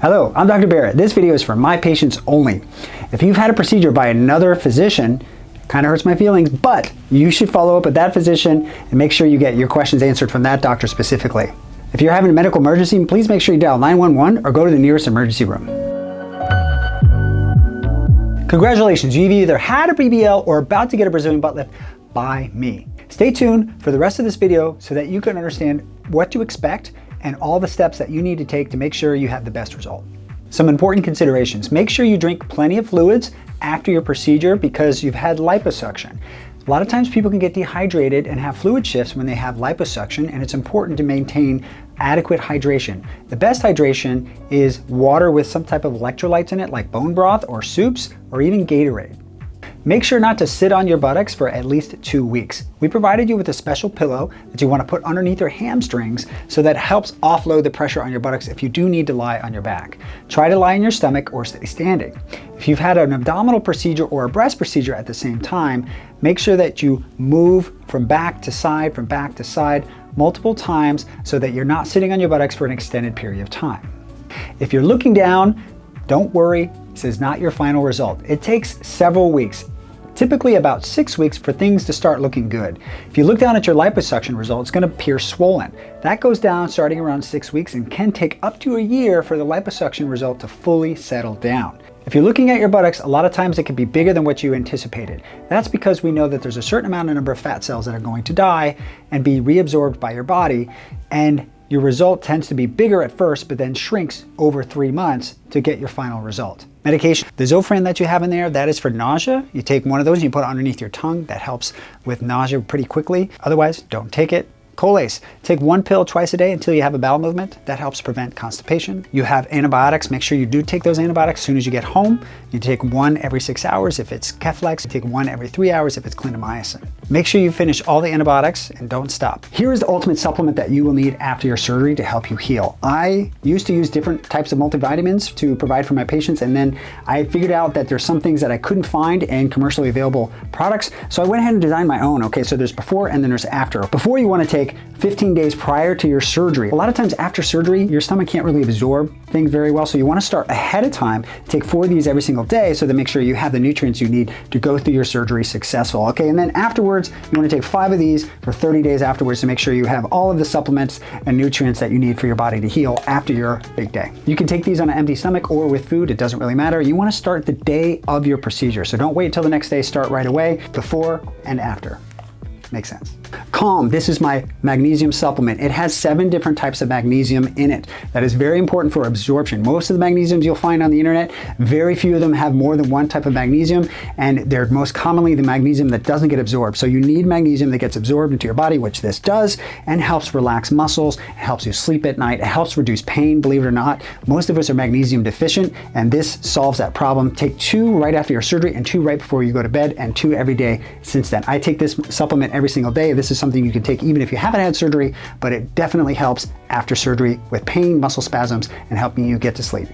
Hello, I'm Dr. Barrett. This video is for my patients only. If you've had a procedure by another physician, it kind of hurts my feelings, but you should follow up with that physician and make sure you get your questions answered from that doctor specifically. If you're having a medical emergency, please make sure you dial 911 or go to the nearest emergency room. Congratulations, you've either had a BBL or about to get a Brazilian butt lift by me. Stay tuned for the rest of this video so that you can understand what to expect and all the steps that you need to take to make sure you have the best result. Some important considerations. Make sure you drink plenty of fluids after your procedure because you've had liposuction. A lot of times people can get dehydrated and have fluid shifts when they have liposuction, and it's important to maintain adequate hydration. The best hydration is water with some type of electrolytes in it, like bone broth or soups or even Gatorade. Make sure not to sit on your buttocks for at least 2 weeks. We provided you with a special pillow that you want to put underneath your hamstrings so that helps offload the pressure on your buttocks if you do need to lie on your back. Try to lie on your stomach or stay standing. If you've had an abdominal procedure or a breast procedure at the same time, make sure that you move from back to side multiple times so that you're not sitting on your buttocks for an extended period of time. If you're looking down, don't worry, this is not your final result. It takes several weeks, typically about 6 weeks, for things to start looking good. If you look down at your liposuction result, it's going to appear swollen. That goes down starting around 6 weeks and can take up to a year for the liposuction result to fully settle down. If you're looking at your buttocks, a lot of times it can be bigger than what you anticipated. That's because we know that there's a certain number of fat cells that are going to die and be reabsorbed by your body, and your result tends to be bigger at first, but then shrinks over 3 months to get your final result. Medication. The Zofran that you have in there, that is for nausea. You take one of those and you put it underneath your tongue. That helps with nausea pretty quickly. Otherwise, don't take it. Colace. Take 1 pill twice a day until you have a bowel movement. That helps prevent constipation. You have antibiotics. Make sure you do take those antibiotics as soon as you get home. You take 1 every 6 hours if it's Keflex. You take 1 every 3 hours if it's clindamycin. Make sure you finish all the antibiotics and don't stop. Here is the ultimate supplement that you will need after your surgery to help you heal. I used to use different types of multivitamins to provide for my patients, and then I figured out that there's some things that I couldn't find in commercially available products, so I went ahead and designed my own. Okay, so there's before and then there's after. Before, you want to take 15 days prior to your surgery. A lot of times after surgery, your stomach can't really absorb things very well, so you want to start ahead of time. Take 4 of these every single day so to make sure you have the nutrients you need to go through your surgery successful. Okay, and then afterwards, you want to take 5 of these for 30 days afterwards to make sure you have all of the supplements and nutrients that you need for your body to heal after your big day. You can take these on an empty stomach or with food, it doesn't really matter. You want to start the day of your procedure, so don't wait till the next day, start right away, before and after. Makes sense. Calm. This is my magnesium supplement. It has 7 different types of magnesium in it. That is very important for absorption. Most of the magnesiums you'll find on the internet, very few of them have more than 1 type of magnesium, and they're most commonly the magnesium that doesn't get absorbed. So you need magnesium that gets absorbed into your body, which this does, and helps relax muscles, it helps you sleep at night, it helps reduce pain, believe it or not. Most of us are magnesium deficient, and this solves that problem. Take 2 right after your surgery and 2 right before you go to bed, and 2 every day since then. I take this supplement every single day. This is something you can take even if you haven't had surgery, but it definitely helps after surgery with pain, muscle spasms, and helping you get to sleep.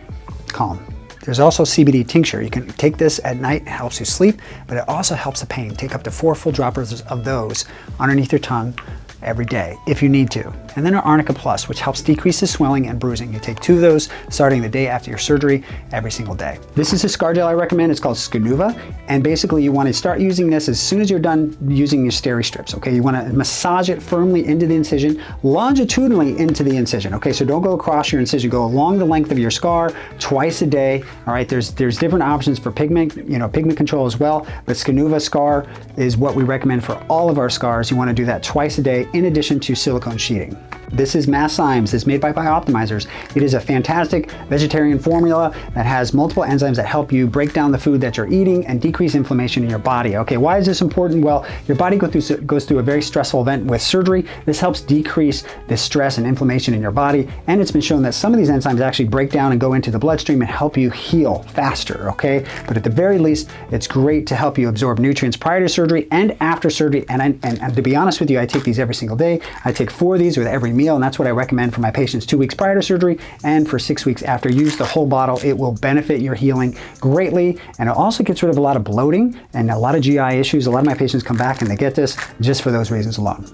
Calm. There's also CBD tincture. You can take this at night, it helps you sleep, but it also helps the pain. Take up to 4 full droppers of those underneath your tongue every day if you need to. And then our ARNICA Plus, which helps decrease the swelling and bruising. You take 2 of those starting the day after your surgery every single day. This is a scar gel I recommend. It's called Skinuva, and basically you want to start using this as soon as you're done using your steri strips. Okay, you want to massage it firmly into the incision, longitudinally into the incision. Okay, so don't go across your incision, go along the length of your scar twice a day. All right, there's different options for pigment, pigment control as well, but Skinuva scar is what we recommend for all of our scars. You want to do that twice a day in addition to silicone sheeting. This is Masszymes. It's made by Bioptimizers. It is a fantastic vegetarian formula that has multiple enzymes that help you break down the food that you're eating and decrease inflammation in your body. Okay, why is this important? Well, your body goes through a very stressful event with surgery. This helps decrease the stress and inflammation in your body, and it's been shown that some of these enzymes actually break down and go into the bloodstream and help you heal faster, okay? But at the very least, it's great to help you absorb nutrients prior to surgery and after surgery, and to be honest with you, I take these every single day. I take 4 of these with every meal, and that's what I recommend for my patients 2 weeks prior to surgery and for 6 weeks after. Use the whole bottle. It will benefit your healing greatly, and it also gets rid of a lot of bloating and a lot of GI issues. A lot of my patients come back and they get this just for those reasons alone.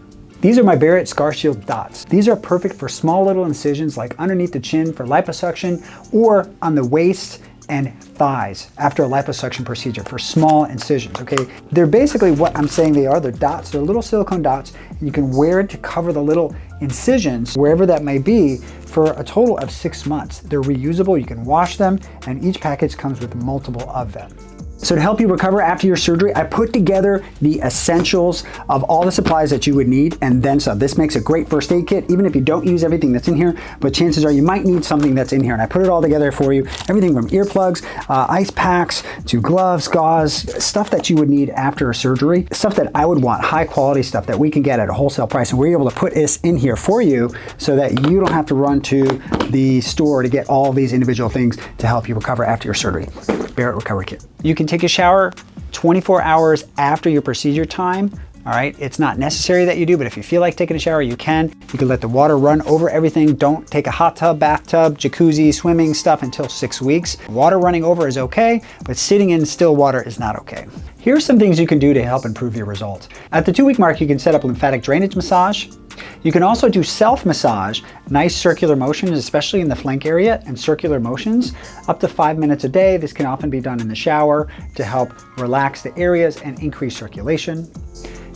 These are my Barrett Scar Shield dots. These are perfect for small little incisions like underneath the chin for liposuction, or on the waist and thighs after a liposuction procedure for small incisions, okay? They're basically what I'm saying they are. They're dots, they're little silicone dots, and you can wear it to cover the little incisions, wherever that may be, for a total of 6 months. They're reusable, you can wash them, and each package comes with multiple of them. So to help you recover after your surgery, I put together the essentials of all the supplies that you would need and then some. This makes a great first aid kit, even if you don't use everything that's in here, but chances are you might need something that's in here. And I put it all together for you. Everything from earplugs, ice packs, to gloves, gauze, stuff that you would need after a surgery, stuff that I would want, high quality stuff that we can get at a wholesale price. And we're able to put this in here for you so that you don't have to run to the store to get all these individual things to help you recover after your surgery. Barrett Recovery Kit. You can take a shower 24 hours after your procedure time. All right, it's not necessary that you do, but if you feel like taking a shower, you can. You can let the water run over everything. Don't take a hot tub, bathtub, jacuzzi, swimming stuff until 6 weeks. Water running over is okay, but sitting in still water is not okay. Here's some things you can do to help improve your results. At the 2-week mark, you can set up lymphatic drainage massage. You can also do self-massage, nice circular motions, especially in the flank area, and circular motions, up to 5 minutes a day. This can often be done in the shower to help relax the areas and increase circulation.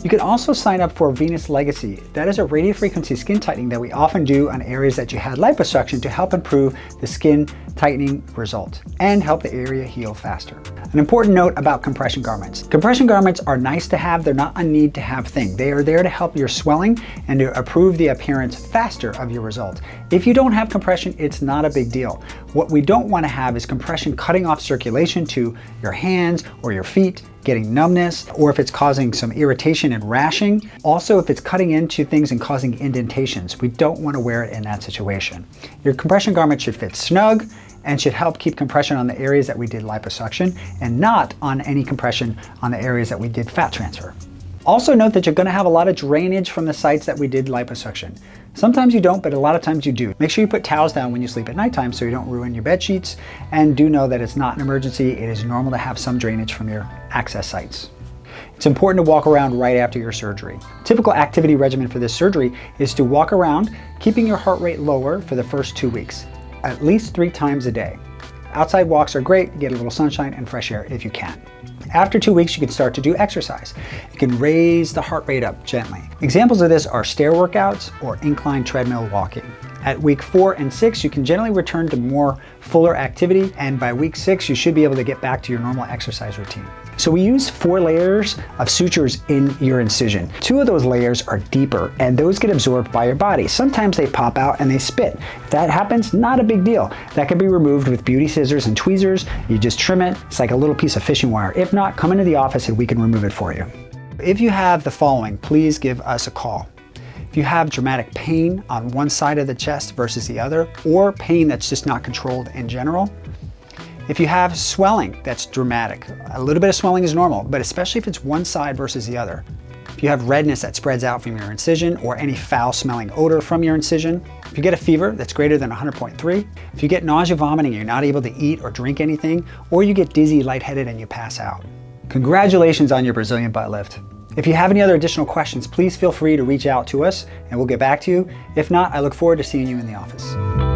You can also sign up for Venus Legacy. That is a radiofrequency skin tightening that we often do on areas that you had liposuction to help improve the skin tightening result and help the area heal faster. An important note about compression garments. Compression garments are nice to have, they're not a need to have thing. They are there to help your swelling and to improve the appearance faster of your result. If you don't have compression, it's not a big deal. What we don't want to have is compression cutting off circulation to your hands or your feet, getting numbness, or if it's causing some irritation and rashing. Also, if it's cutting into things and causing indentations, we don't want to wear it in that situation. Your compression garment should fit snug and should help keep compression on the areas that we did liposuction and not on any compression on the areas that we did fat transfer. Also note that you're going to have a lot of drainage from the sites that we did liposuction. Sometimes you don't, but a lot of times you do. Make sure you put towels down when you sleep at nighttime so you don't ruin your bed sheets, and do know that it's not an emergency. It is normal to have some drainage from your access sites. It's important to walk around right after your surgery. Typical activity regimen for this surgery is to walk around, keeping your heart rate lower for the first 2 weeks, at least 3 times a day. Outside walks are great, get a little sunshine and fresh air if you can. After 2 weeks, you can start to do exercise. You can raise the heart rate up gently. Examples of this are stair workouts or incline treadmill walking. At week 4 and 6, you can generally return to more fuller activity, and by week 6, you should be able to get back to your normal exercise routine. So we use 4 layers of sutures in your incision. 2 of those layers are deeper, and those get absorbed by your body. Sometimes they pop out and they spit. If that happens, not a big deal. That can be removed with beauty scissors and tweezers. You just trim it. It's like a little piece of fishing wire. If not, come into the office and we can remove it for you. If you have the following, please give us a call. If you have dramatic pain on one side of the chest versus the other, or pain that's just not controlled in general. If you have swelling that's dramatic, a little bit of swelling is normal, but especially if it's one side versus the other. If you have redness that spreads out from your incision, or any foul smelling odor from your incision. If you get a fever that's greater than 100.3. If you get nausea, vomiting, and you're not able to eat or drink anything, or you get dizzy, lightheaded, and you pass out. Congratulations on your Brazilian butt lift. If you have any other additional questions, please feel free to reach out to us and we'll get back to you. If not, I look forward to seeing you in the office.